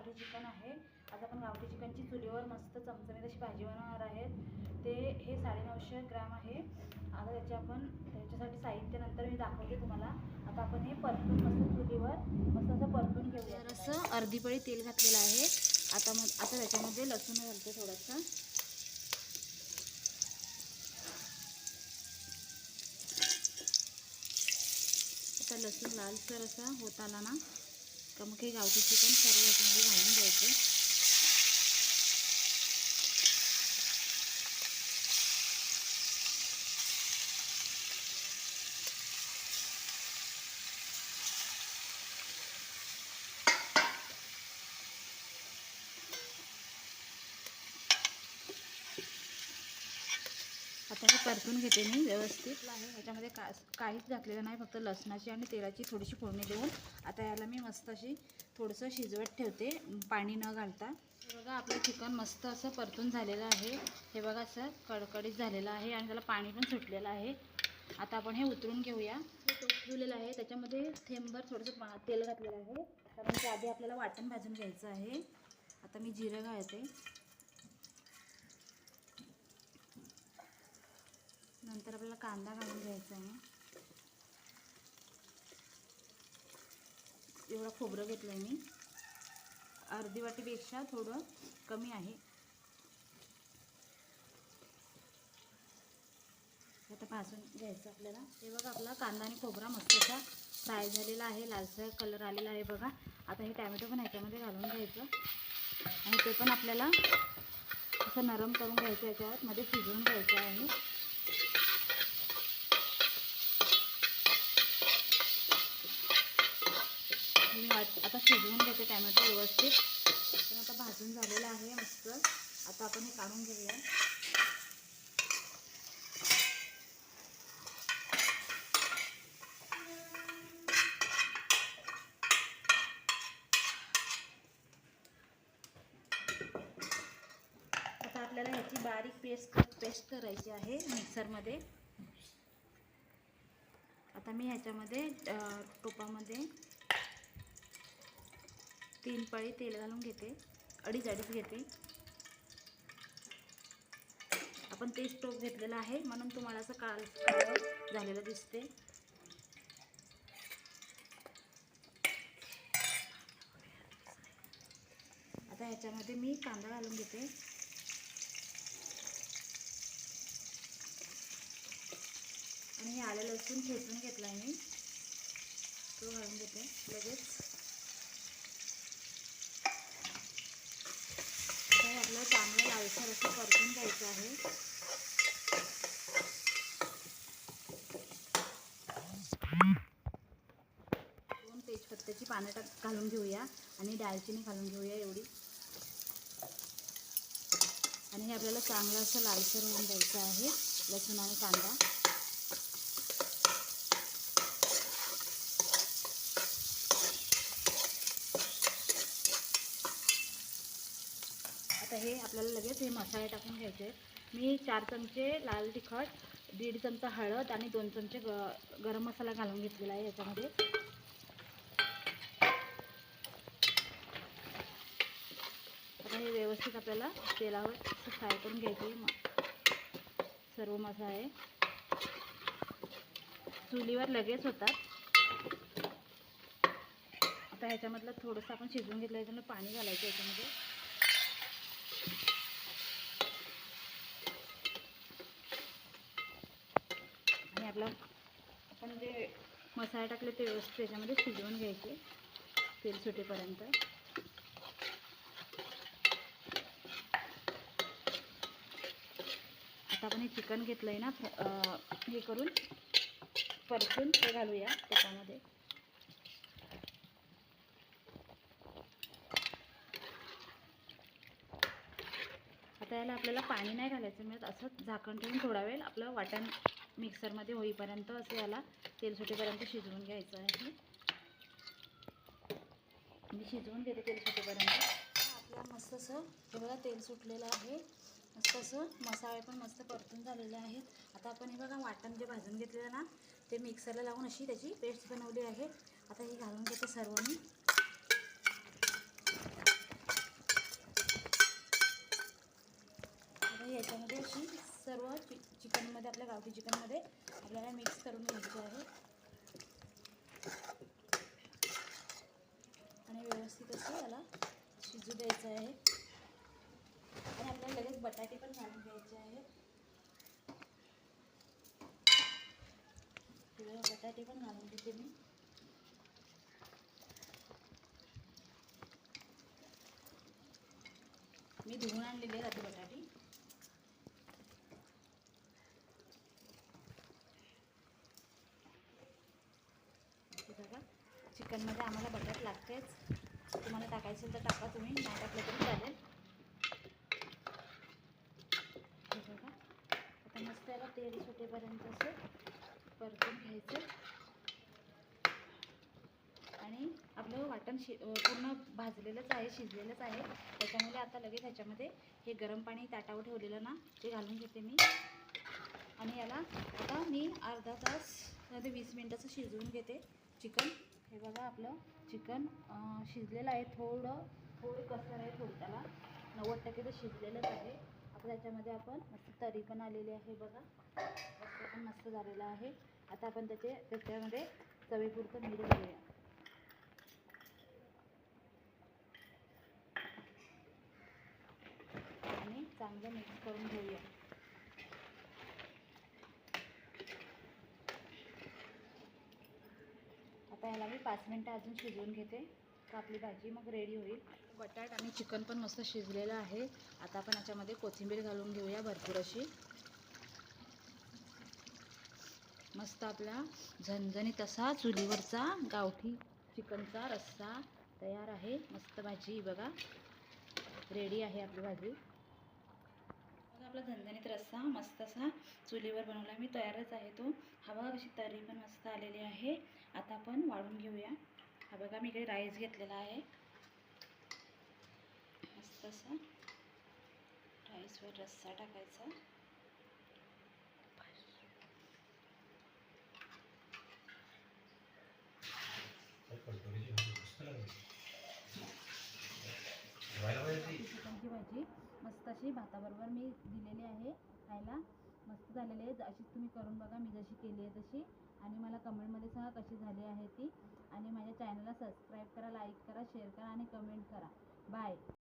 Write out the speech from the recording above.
गावठी चिकन आहे। आज आपण गावठी चिकनची चुलीवर मस्त चमचमीत अशी भाजी बनवणार आहेत। हे 950 ग्राम आहे। आता त्याच्यासाठी साहित्य नंतर मी दाखवते तुम्हाला। आता आपण हे परतून मस्त चुलीवर मस्त असं परतून घेऊया। असं अर्धी पळी तेल घातलेलं आहे। आता त्याच्यामध्ये लसूण घालते थोडासा। आता लसूण लालसर असा होत आला ना का मग हे गावठी चिकन सर्व याच्यामध्ये घालून द्यायचं। आता हे परतून घेते मी व्यवस्थित आहे। ह्याच्यामध्ये काहीच घातलेलं नाही, फक्त लसणाची आणि तेलाची थोडीशी फोडणी देऊन आता याला मी मस्त अशी थोडंसं शिजवत ठेवते, पाणी न घालता। बघा आपलं चिकन मस्त असं परतून झालेलं आहे। हे बघा असं कडकडीत झालेलं आहे आणि त्याला पाणी पण सुटलेलं आहे। आता आपण हे उतरून घेऊया। हे टोप ठेवलेलं आहे, त्याच्यामध्ये थेंबभर थोडंसं तेल घातलेलं आहे, कारण ते आधी आपल्याला वाटण भाजून घ्यायचं आहे। आता मी जिरं घालते, नंतर आपल्याला कांदा घालून घ्यायचा आहे। एवढं खोबरं घेतलं आहे मी, अर्धी वाटीपेक्षा थोडं कमी आहे। आता भाजून घ्यायचं आपल्याला। हे बघा आपला कांदा आणि खोबरा मस्त असा फ्राय झालेला आहे, लालसर कलर आलेला आहे बघा। आता हे टॅमॅटो पण ह्याच्यामध्ये घालून घ्यायचं आणि ते पण आपल्याला असं नरम करून घ्यायचं, याच्यावर मध्ये शिजवून घ्यायचं आहे। आता शिजवून घेते टॅमॅटो व्यवस्थित, पण आता भाजून झालेलं आहे मस्त। आता आपण हे काढून घेऊया। आता आपल्याला ह्याची बारीक पेस्ट करायची आहे मिक्सरमध्ये। आता मी ह्याच्यामध्ये टोपामध्ये 3 पळी तेल घालून घेते, अडीच घेते। आपण तेच टोप घेतलेला आहे म्हणून तुम्हाला असं काळं झालेलं दिसते। आता ह्याच्यामध्ये मी कांदा घालून घेते आणि हे आलं लसूण ठेचून घेतला आहे मी, तो घालून घेते लगेच। आता आपलं चांगलं लालसर असं परतून घ्यायचं आहे। दोन तेजपत्त्याची पानं घालून घेऊया आणि दालचिनी घालून घेऊया एवढी, आणि हे आपल्याला चांगलं असं लालसर होऊन द्यायचं आहे लसूण आणि कांदा। आता हे आपल्याला लगेच हे मसाले टाकून घ्यायचे। मी 4 चमचे लाल तिखट, 1.5 चमचा हळद आणि 2 चमचे गरम मसाला घालून घेतलेला आहे याच्यामध्ये। आता हे व्यवस्थित आपल्याला तेलावर फ्राय करून घ्यायचे सर्व मसाले। चुलीवर लगेच होतात। आता ह्याच्यामधलं थोडंसं आपण शिजवून घेतलं, याच्यामध्ये पाणी घालायचं याच्यामध्ये। आणि आपण जे मसाले टाकले ते व्यवस्थित त्याच्यामध्ये शिजवून घ्यायचे तेल सुटेपर्यंत। आता आपण हे चिकन घेतलं आहे ना, हे करून परतून ते घालूया त्याच्यामध्ये। आता याला आपल्याला पाणी नाही घालायचं, म्हणजे असं झाकण ठेवून थोडा वेळ आपलं वाटण मिक्सरमध्ये होईपर्यंत असं याला तेल सुटेपर्यंत शिजवून घ्यायचं आहे। मी शिजवून घेते तेल सुटेपर्यंत। आपलं मस्त असं हे बघा तेल सुटलेलं आहे, मस्त असं मसाले पण मस्त परतून झालेले आहेत। आता आपण हे बघा वाटण जे भाजून घेतलेलं ना, ते मिक्सरला लावून अशी त्याची पेस्ट बनवली आहे। आता हे घालून घेते सर्व मी। अशी सर्व चिकनमध्ये, आपल्या गावठी चिकनमध्ये आपल्याला मिक्स करून घ्यायची आहे आणि व्यवस्थित असं याला शिजू द्यायचं आहे. आणि आपल्याला लगेच बटाटे पण घालून घ्यायचे आहेत. बटाटे पण घालून घेते मी धुवून आणलेले आहेत बटाटे. बघा, चिकनमध्ये आम्हाला बटाट लागतेच. तुम्हाला टाकायचं तर टाका, तुम्ही नाही टाकलं तरी चालेल. बघा, आता मस्त याला तेल सुटेपर्यंत असं परतून घ्यायचं. आणि आपलं वाटण पूर्ण भाजलेलंच आहे, शिजलेलंच आहे. त्याच्यामुळे आता लगेच ह्याच्यामध्ये हे गरम पाणी ताटावर ठेवलेलं ना, ते घालून घेते मी. आणि याला आता मी अर्धा तास ते 20 मिनिटाचं शिजवून घेते चिकन. हे बघा, आपलं चिकन शिजलेलं आहे. थोडं कसर आहे, थोडी त्याला 90% तर शिजलेलंच आहे. आता त्याच्यामध्ये आपण मस्त तरी पण आलेली आहे. बघा, रस्सा पण मस्त झालेला आहे. आता आपण त्याच्यामध्ये चवीपुरतं मीठ घालूया आणि चांगलं मिक्स करून घेऊया. आता याला मी 5 मिनिटं अजून शिजवून घेते, तर आपली भाजी मग रेडी होईल. बटाट आणि चिकन पण मस्त शिजलेलं आहे. आता आपण याच्यामध्ये कोथिंबीर घालून घेऊया भरपूर अशी. मस्त आपला झणझणीत असा चुलीवरचा गावठी चिकनचा रस्सा तयार आहे. मस्त भाजी बघा, रेडी आहे आपली भाजी. बघा, आपला झणझणीत रस्सा मस्त असा चुलीवर बनवला मी, तयारच आहे तो. हा बघा, कशी तरी पण मस्त आलेली आहे. आता आपण वाढून घेऊया. हा बघा, मी इकडे राईस घेतलेला आहे. मस्त असा राईसवर रस्सा टाकायचा. चिकनची भाजी मस्त अशी भाताबरोबर मी दिलेली आहे खायला. मस्त झालेली आहे. अशीच तुम्ही करून बघा, मी जशी केली आहे तशी. आणि मला कमेंटमध्ये सांगा कशी झाली आहे ती. आणि माझ्या चॅनलला सबस्क्राईब करा, लाईक करा, शेअर करा आणि कमेंट करा. बाय.